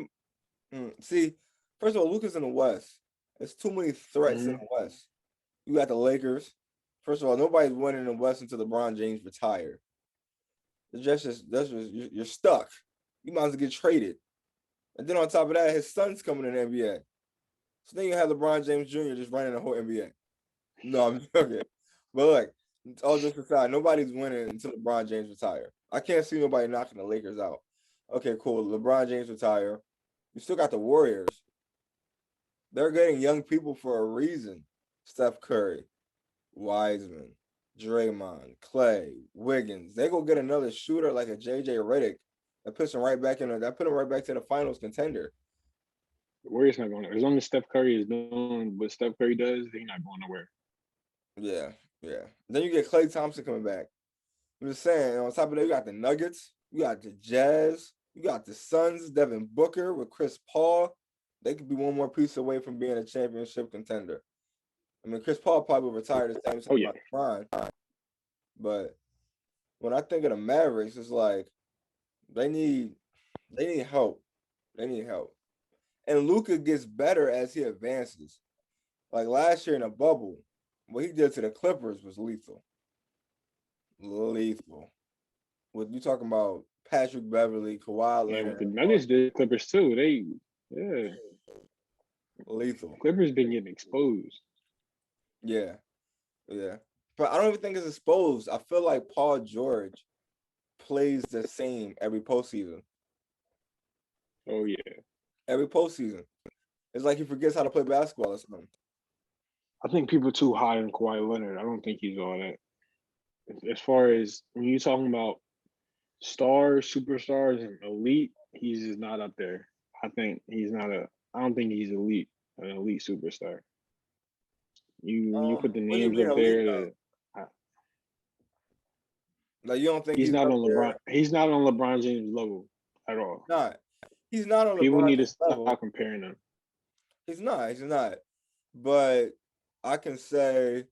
see, first of all, Luka's in the West. There's too many threats in the West. You got the Lakers. First of all, nobody's winning in the West until LeBron James retire. You're stuck. You might as well get traded. And then on top of that, his son's coming in the NBA. So then you have LeBron James Jr. just running the whole NBA. No, I'm joking. But look, all jokes aside, nobody's winning until LeBron James retire. I can't see nobody knocking the Lakers out. Okay, cool. LeBron James retire. You still got the Warriors. They're getting young people for a reason. Steph Curry, Wiseman, Draymond, Clay, Wiggins. They go get another shooter like a JJ Redick that puts them right back in. That put them right back to the finals contender. The Warriors not going to. As long as Steph Curry is doing what Steph Curry does, he's not going nowhere. Yeah. Then you get Klay Thompson coming back. I'm just saying, on top of that, you got the Nuggets, you got the Jazz, you got the Suns, Devin Booker with Chris Paul. They could be one more piece away from being a championship contender. I mean, Chris Paul probably will retire the same time as LeBron. But when I think of the Mavericks, it's like they need help. They need help. And Luka gets better as he advances. Like last year in a bubble, what he did to the Clippers was lethal. What you talking about? Patrick Beverly, Kawhi Leonard. And with the Nuggets did Clippers too. Lethal. Clippers been getting exposed. Yeah. But I don't even think it's exposed. I feel like Paul George plays the same every postseason. Oh yeah. Every postseason. It's like he forgets how to play basketball or something. I think people are too high on Kawhi Leonard. I don't think he's all that. As far as when you're talking about stars, superstars, and elite, he's just not up there. I don't think he's elite, an elite superstar. You put the What do you names mean up elite, there. Like you don't think He's not up on LeBron. there? He's not on LeBron James' level at all. He's not on People LeBron need to James' stop level. comparing them. He's not. But I can say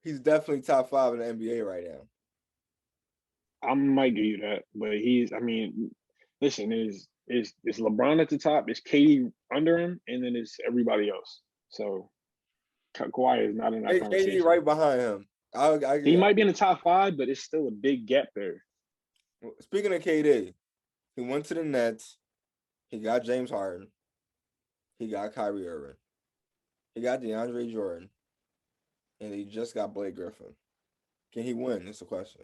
he's definitely top 5 in the NBA right now. I might give you that, but listen, is LeBron at the top, is KD under him, and then it's everybody else. So Kawhi is not in that KD conversation. right behind him. He might be in the top 5, but it's still a big gap there. Speaking of KD, he went to the Nets. He got James Harden. He got Kyrie Irving. He got DeAndre Jordan. And he just got Blake Griffin. Can he win? That's the question.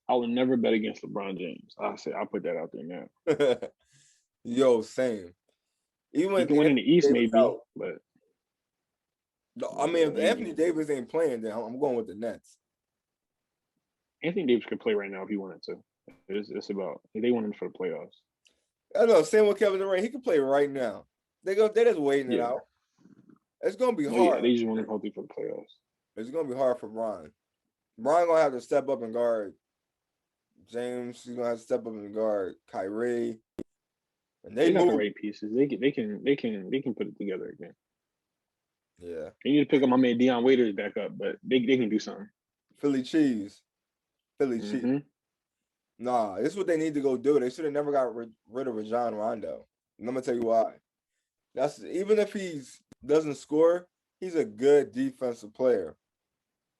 I would never bet against LeBron James. I'll put that out there now. Yo, same. Even He if can win in the East, Davis maybe, out, but I mean, if Anthony Davis ain't playing, then I'm going with the Nets. Anthony Davis could play right now if he wanted to. It's about they want him for the playoffs. I know. Same with Kevin Durant. He can play right now. They're just waiting it Yeah. out. It's gonna be hard. Yeah, they just want him healthy for the playoffs. It's gonna be hard for Brian. Brian gonna have to step up and guard James. He's gonna have to step up and guard Kyrie. And They got the right pieces. They can put it together again. Yeah. They need to pick up my man Deion Waiters back up, but they can do something. Philly cheese. Cheese. Nah, this is what they need to go do. They should have never got rid of Rajon Rondo. And I'm gonna tell you why. That's even if he doesn't score, he's a good defensive player.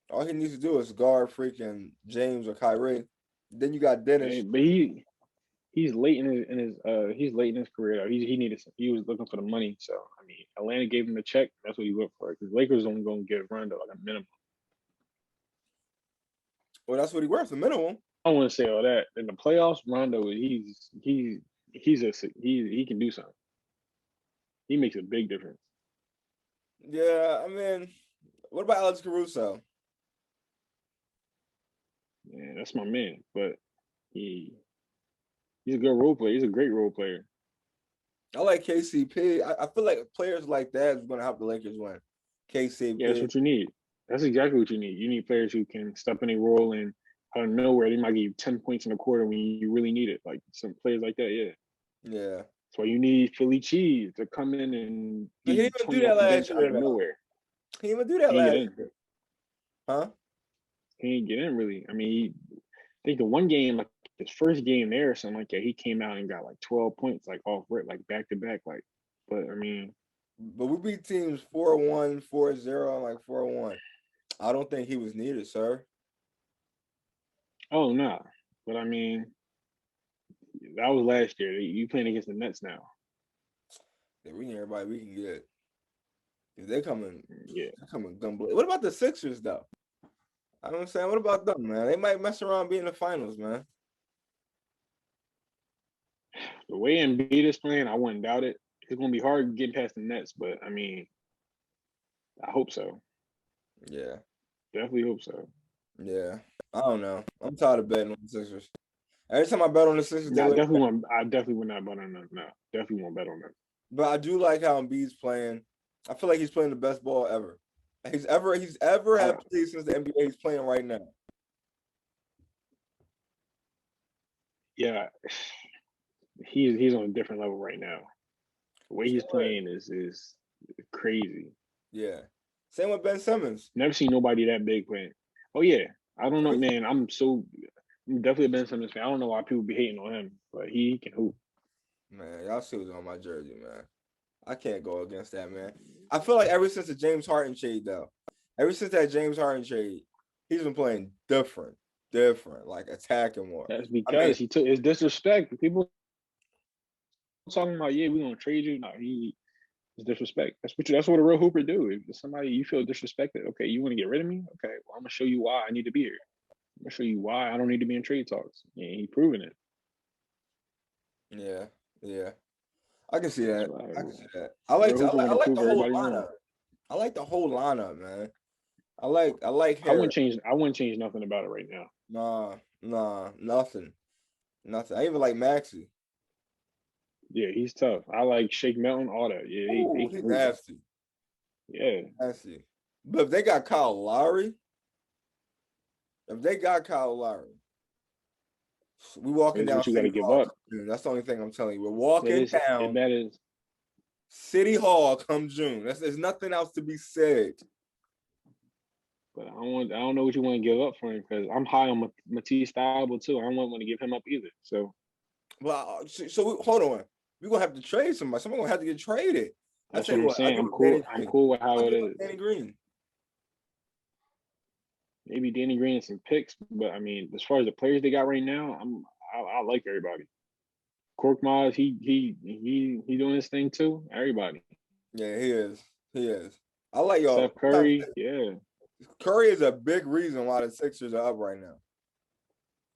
All he needs to do is guard freaking James or Kyrie. Then you got Dennis. Hey, but he's late in his career. He was looking for the money. So I mean, Atlanta gave him the check. That's what he went for. Because Lakers only going to give Rondo like a minimum. Well, that's what he worth, the minimum. I don't want to say all that. In the playoffs, Rondo he can do something. He makes a big difference. Yeah, I mean, what about Alex Caruso? Yeah, that's my man. But he's a good role player. He's a great role player. I like KCP. I feel like players like that is going to help the Lakers win. KCP. Yeah, that's what you need. That's exactly what you need. You need players who can step in a role and out of nowhere they might give you 10 points in a quarter when you really need it. Like some players like that, yeah. Yeah. That's why you need Philly Cheese to come in and He didn't even do that last year. Out of nowhere. He didn't even do that last year. Huh? He didn't get in really. I mean, I think the one game, like his first game there or something like that, he came out and got like 12 points, like off rip, like back to back. Like, but I mean, but we beat teams 4-1, 4-0, like 4-1. I don't think he was needed, sir. Oh no, but I mean, that was last year. You playing against the Nets now. Yeah, we need everybody we can get. If they coming, yeah, they're coming gunblazing. What about the Sixers though? I don't understand. What about them, man? They might mess around being the finals, man. The way Embiid is playing, I wouldn't doubt it. It's gonna be hard getting past the Nets, but I mean, I hope so. Yeah, definitely hope so. Yeah, I don't know. I'm tired of betting on the Sixers. Every time I bet on the Sixers, I definitely would not bet on them. No, definitely won't bet on them. But I do like how Embiid's playing. I feel like he's playing the best ball ever. He's ever had played since the NBA. He's playing right now. Yeah, he's on a different level right now. The way he's playing is crazy. Yeah. Same with Ben Simmons. Never seen nobody that big playing. Oh yeah, I don't know, man. I'm definitely a Ben Simmons fan. I don't know why people be hating on him, but he can hoop. Man, y'all see what's on my jersey, man. I can't go against that, man. I feel like ever since the James Harden trade, though, he's been playing different, like attacking more. That's because he took his disrespect. People talking about, yeah, we're gonna trade you. No, his disrespect. That's what a real hooper do. If somebody you feel disrespected, okay, you want to get rid of me? Okay, well, I'm gonna show you why I need to be here. I'm gonna show you why I don't need to be in trade talks. And he's proven it. Yeah. I can see that. I like the whole lineup. I like the whole lineup, man. I like Harris. I wouldn't change nothing about it right now. Nah, nothing. I even like Maxey. Yeah, he's tough. I like Shake Milton, all that. Yeah, he's nasty. Yeah. Nasty. But if they got Kyle Lowry, we walking down. You got to give up. That's the only thing I'm telling you. We're walking down. That is City Hall come June. There's nothing else to be said. But I don't know what you want to give up for him because I'm high on Matisse Thybulle too. I don't want to give him up either. So, well, so hold on. we're gonna have to trade somebody. Someone gonna have to get traded. I That's tell what you I'm what, I'll saying. give I'm him cool. Danny I'm Green. cool with how I'll it give him is. Danny Green. Maybe Danny Green and some picks, but I mean, as far as the players they got right now, I like everybody. Korkmaz, he doing his thing too. Everybody. Yeah, he is. He is. I like y'all. Steph Curry, yeah, Curry is a big reason why the Sixers are up right now.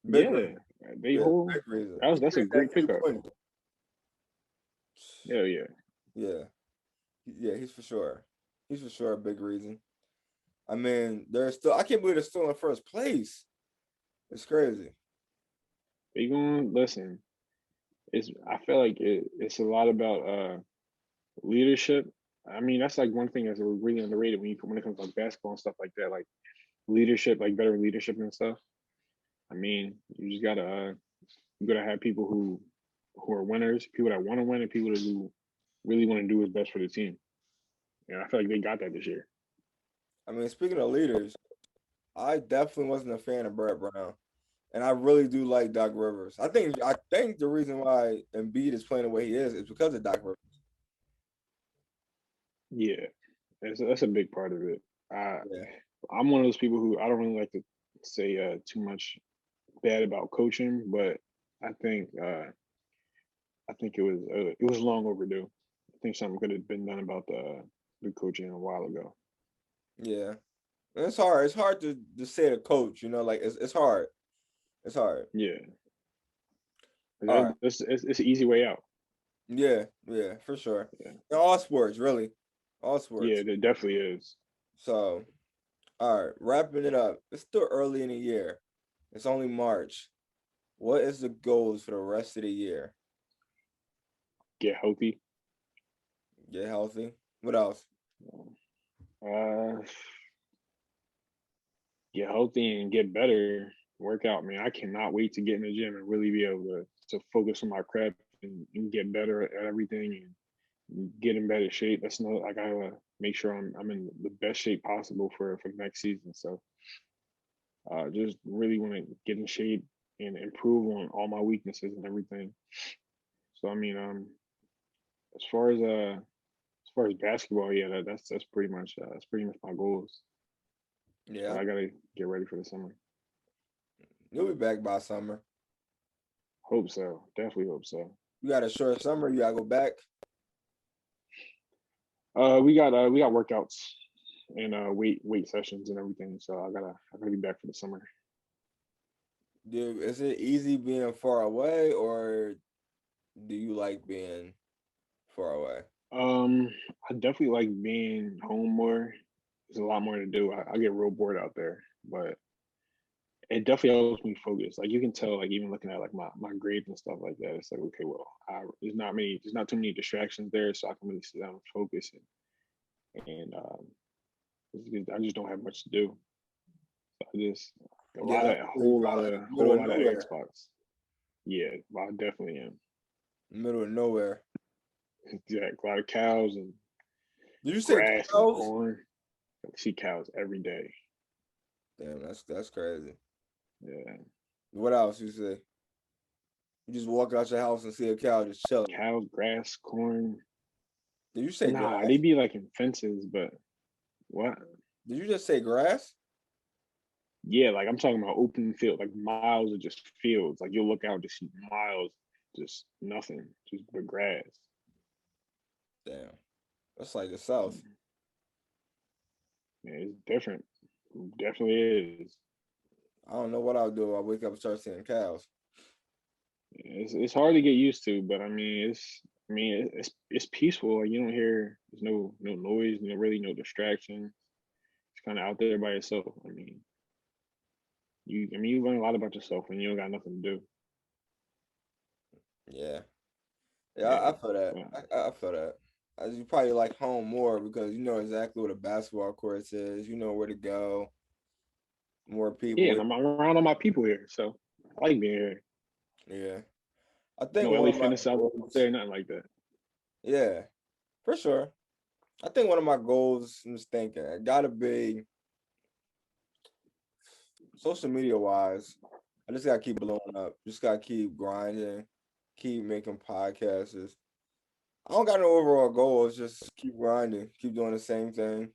Big yeah. reason. They Yeah, whole big reason. that's a He great made that pickup. 3-point. Yeah, yeah. Yeah. Yeah, he's for sure. He's for sure a big reason. I mean, they're still. I can't believe they're still in first place. It's crazy. They going listen. I feel like it's a lot about leadership. I mean, that's like one thing that's really underrated when it comes to like basketball and stuff like that. Like leadership, like better leadership and stuff. I mean, you gotta have people who are winners, people that want to win, and people that who really want to do what's best for the team. And I feel like they got that this year. I mean, speaking of leaders, I definitely wasn't a fan of Brett Brown, and I really do like Doc Rivers. I think the reason why Embiid is playing the way he is because of Doc Rivers. Yeah, that's a big part of it. I Yeah. I'm one of those people who I don't really like to say too much bad about coaching, but I think uh, I think it was long overdue. I think something could have been done about the coaching a while ago. Yeah. And it's hard. It's hard to say to coach, like it's hard. It's hard. Yeah, All right. it's an easy way out. Yeah, yeah, for sure. Yeah, In all sports, really. All yeah, sports. there definitely is. So, all right, wrapping it up. It's still early in the year. It's only March. What is the goals for the rest of the year? Get healthy. Get healthy. What else? Uh, get healthy and get better. Work out, man. I cannot wait to get in the gym and really be able to focus on my craft and get better at everything and get in better shape. That's no, I gotta make sure I'm in the best shape possible for next season. So just really want to get in shape and improve on all my weaknesses and everything. So I mean, as far as basketball, yeah, that's pretty much my goals. But Yeah, I gotta get ready for the summer. you'll be back by summer. Hope so. Definitely hope so. You got a short summer. You gotta go back. We got workouts and weight sessions and everything. So I gotta be back for the summer. Is it easy being far away, or do you like being far away? Um, I definitely like being home more. There's a lot more to do. I get real bored out there, but it definitely helps me focus. Like you can tell, like even looking at like my grades and stuff like that, it's like okay, well, there's not too many distractions there, so I can really sit down and focus and I just don't have much to do. So I just Yeah, I a feel you probably in the middle whole of lot of nowhere. Xbox. Yeah, well, I definitely am. Middle of nowhere. Yeah, a lot of cows and Did you say grass and cows? corn. I see cows every day. Damn, that's crazy. Yeah, What else you say? You just walk out your house and see a cow just chilling. cows, grass, corn. Did you say Nah, grass? they be like in fences, but what? Did you just say grass? Yeah, like I'm talking about open field, like miles of just fields. Like you'll look out to see miles, just nothing, just but grass. Damn, that's like the South. Yeah, it's different. It definitely is. I don't know what I'll do if I wake up and start seeing cows. It's hard to get used to, but it's peaceful. Like you don't hear there's no noise, really no distraction. It's kind of out there by yourself. You learn a lot about yourself when you don't got nothing to do. Yeah, yeah, I Yeah, feel that. but I feel that. As you probably like home more because you know exactly what a basketball court is. You know where to go. More yeah, people. and I'm around all my people here, so I like being here. Yeah, I think No one LA of my Fitness out goals. there, nothing like that. Yeah, for sure. I think one of my goals. I'm just thinking. It gotta be social media wise. I just gotta keep blowing up. Just gotta keep grinding. Keep making podcasts. I don't got no overall goal. It's just keep grinding, keep doing the same thing.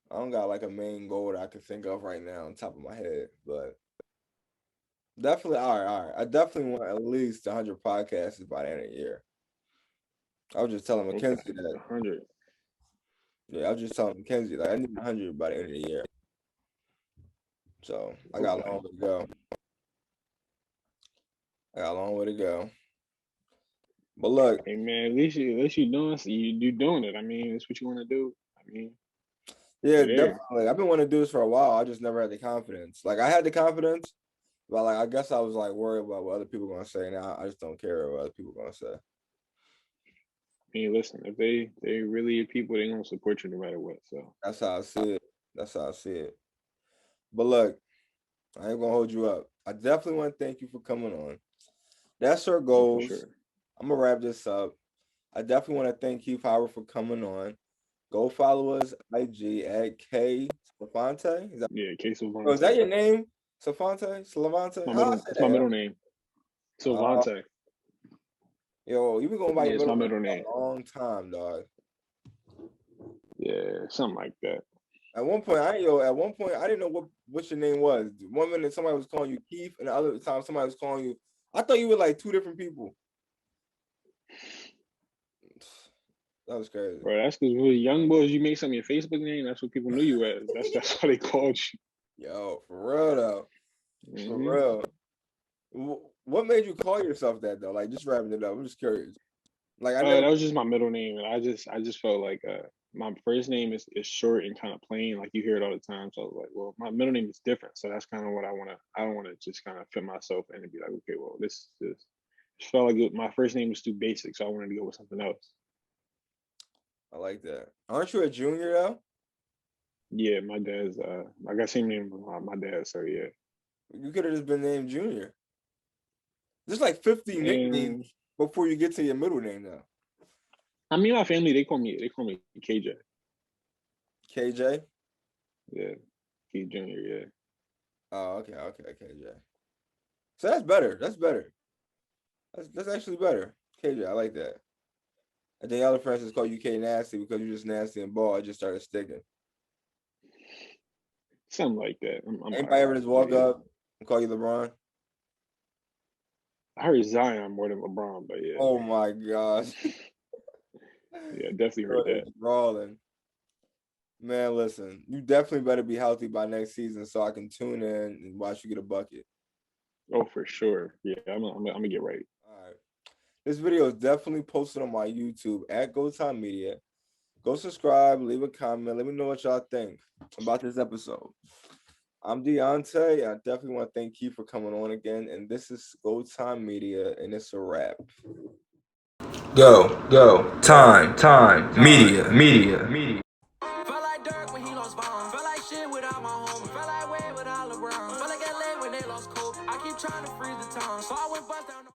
I don't got like a main goal that I can think of right now on top of my head, but definitely, all right. I definitely want at least 100 podcasts by the end of the year. I was just telling Mackenzie that. 100. Yeah, I was just telling Mackenzie like I need 100 by the end of the year. So I got a long way to go. But look, hey man, at least you doing it. I mean, it's what you want to do. I mean, yeah, definitely. I've been wanting to do this for a while. I just never had the confidence. Like I had the confidence, but like I guess I was like worried about what other people are gonna say. Now I just don't care what other people are gonna say. I mean, listen, if they really are people, they gonna support you no matter what. So that's how I see it. But look, I ain't gonna hold you up. I definitely want to thank you for coming on. That's our goals. for sure. I'm gonna wrap this up. I definitely want to thank Keith Howard for coming on. Go follow us IG at K Slavante. K Slavante. Oh, is that your name? Slavante? It's my middle name. Slavante. Yo, you've been going by your middle name name for a long time, dog. Yeah, something like that. At one point, I didn't know what your name was. 1 minute somebody was calling you Keith, and the other time somebody was calling you. I thought you were like two different people. That was crazy. Bro, that's because when young boys, you make something your Facebook name. That's what people knew you as. That's why they called you. Yo, for real though. For real. What made you call yourself that though? Like just wrapping it up. I'm just curious. Like that was just my middle name, and I just felt like my first name is short and kind of plain, like you hear it all the time. So I was like, well, my middle name is different, so that's kind of what I want to. I don't want to just kind of fit myself in and be like, okay, well, this felt like my first name was too basic, so I wanted to go with something else. I like that. Aren't you a junior though? Yeah, my dad's. I got the same name with my dad, so yeah. You could have just been named Junior. There's like 50 nicknames before you get to your middle name now. I mean, my family they call me KJ. KJ? Yeah, K Junior. Yeah. Oh, okay, KJ. So that's better. That's actually better. KJ, I like that. I think other friends just call you K Nasty because you're just nasty and bald. It just started sticking. Something like that. Anybody ever just walk up and call you LeBron? I heard Zion more than LeBron, but yeah. Oh my gosh. Yeah, definitely heard that. Rolling. Man, listen, you definitely better be healthy by next season so I can tune in and watch you get a bucket. Oh, for sure. Yeah, I'm gonna get right. All right. This video is definitely posted on my YouTube at GoTimeMedia. Go subscribe, leave a comment. Let me know what y'all think about this episode. I'm Deontay. I definitely want to thank Keith for coming on again. And this is GoTimeMedia, and it's a wrap. Media. Felt like Dirk when he lost Vaughn. Felt like shit without my home. Felt like Wade without LeBron. Felt like LA when they lost Kobe. I keep trying to freeze the time, so I went bust down.